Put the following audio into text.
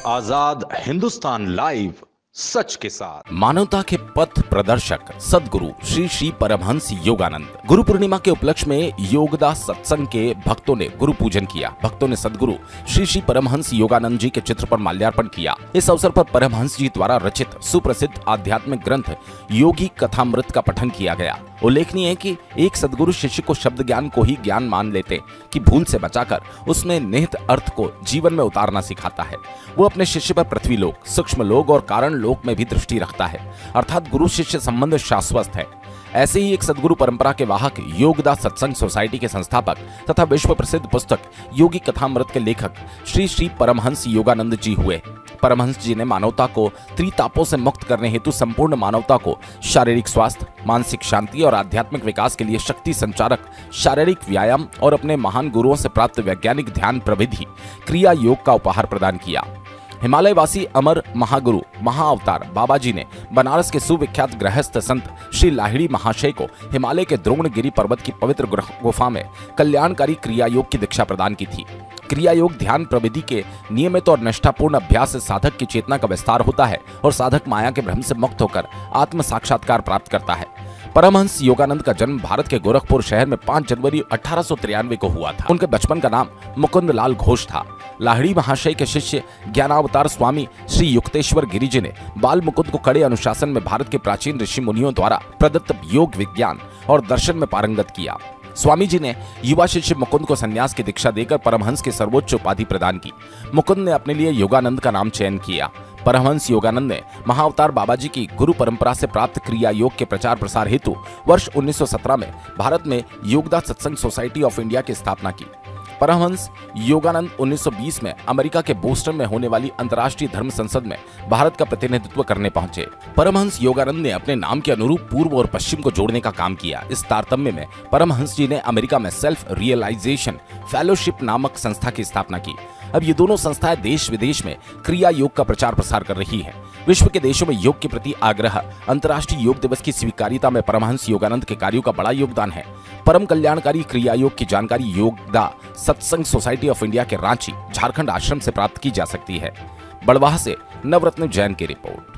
आजाद Hindustan live, सच के साथ। मानवता के पथ प्रदर्शक सद्गुरु श्री श्री परमहंस योगानंद। गुरु पूर्णिमा के उपलक्ष्य में योगदास सत्संग के भक्तों ने गुरु पूजन किया। भक्तों ने सद्गुरु श्री श्री परमहंस योगानंद जी के चित्र पर माल्यार्पण किया। इस अवसर पर परमहंस जी द्वारा रचित सुप्रसिद्ध आध्यात्मिक ग्रंथ योगी कथामृत का पठन किया गया। उल्लेखनीय है कि एक सद्गुरु शिष्य को शब्द ज्ञान को ही ज्ञान मान लेते कि भूल से बचाकर उसमें निहित अर्थ को जीवन में उतारना सिखाता है। वो अपने शिष्य पर पृथ्वी लोक, सूक्ष्म लोक और कारण लोक में भी दृष्टि रखता है, अर्थात गुरु शिष्य संबंध शाश्वत है। ऐसे ही एक सद्गुरु परंपरा के वाहक योगदास सत्संग सोसाइटी के संस्थापक तथा विश्व प्रसिद्ध पुस्तक योगी कथामृत के लेखक श्री श्री परमहंस योगानंद जी हुए। परमहंस जी ने मानवता को त्रितापों से मुक्त करने हेतु संपूर्ण मानवता को शारीरिक स्वास्थ्य, मानसिक शांति और आध्यात्मिक विकास के लिए शक्ति संचारक शारीरिक व्यायाम और अपने महान गुरुओं से प्राप्त वैज्ञानिक ध्यान प्रविधि क्रिया योग का उपहार प्रदान किया। हिमालय वासी अमर महागुरु महाअवतार बाबा जी ने बनारस के सुविख्यात गृहस्थ संत श्री लाहिड़ी महाशय को हिमालय के द्रोणगिरी पर्वत की पवित्र गुफा में कल्याणकारी क्रिया योग की दीक्षा प्रदान की थी। क्रिया योग ध्यान प्रविधि के नियमित और निष्ठापूर्ण अभ्यास से साधक की चेतना का विस्तार होता है और साधक माया के भ्रम से मुक्त होकर आत्म साक्षात्कार प्राप्त करता है। परमहंस योगानंद का जन्म भारत के गोरखपुर शहर में 5 जनवरी 1893 को हुआ था। उनके बचपन का नाम मुकुंद लाल घोष था। लाहिड़ी महाशय के शिष्य ज्ञानावतार स्वामी श्री युक्तेश्वर गिरि जी ने बाल मुकुंद को कड़े अनुशासन में भारत के प्राचीन ऋषि मुनियों द्वारा प्रदत्त योग विज्ञान और दर्शन में पारंगत किया। स्वामी जी ने युवा शिष्य मुकुंद को संन्यास की दीक्षा देकर परमहंस की सर्वोच्च उपाधि प्रदान की। मुकुंद ने अपने लिए योगानंद का नाम चयन किया। परमहंस योगानंद ने महाअवतार बाबा जी की गुरु परंपरा से प्राप्त क्रिया योग के प्रचार प्रसार हेतु वर्ष 1917 में भारत में योगदास सत्संग सोसाइटी ऑफ इंडिया की स्थापना की। परमहंस योगानंद 1920 में अमेरिका के बोस्टन में होने वाली अंतर्राष्ट्रीय धर्म संसद में भारत का प्रतिनिधित्व करने पहुंचे। परमहंस योगानंद ने अपने नाम के अनुरूप पूर्व और पश्चिम को जोड़ने का काम किया। इस तारतम्य में परमहंस जी ने अमेरिका में सेल्फ रियलाइजेशन फेलोशिप नामक संस्था की स्थापना की। अब ये दोनों संस्थाएं देश विदेश में क्रिया योग का प्रचार प्रसार कर रही हैं। विश्व के देशों में योग के प्रति आग्रह, अंतर्राष्ट्रीय योग दिवस की स्वीकार्यता में परमहंस योगानंद के कार्यों का बड़ा योगदान है। परम कल्याणकारी क्रिया योग की जानकारी योगदा सत्संग सोसाइटी ऑफ इंडिया के रांची, झारखंड आश्रम से प्राप्त की जा सकती है। बड़वाह से नवरत्न जैन की रिपोर्ट।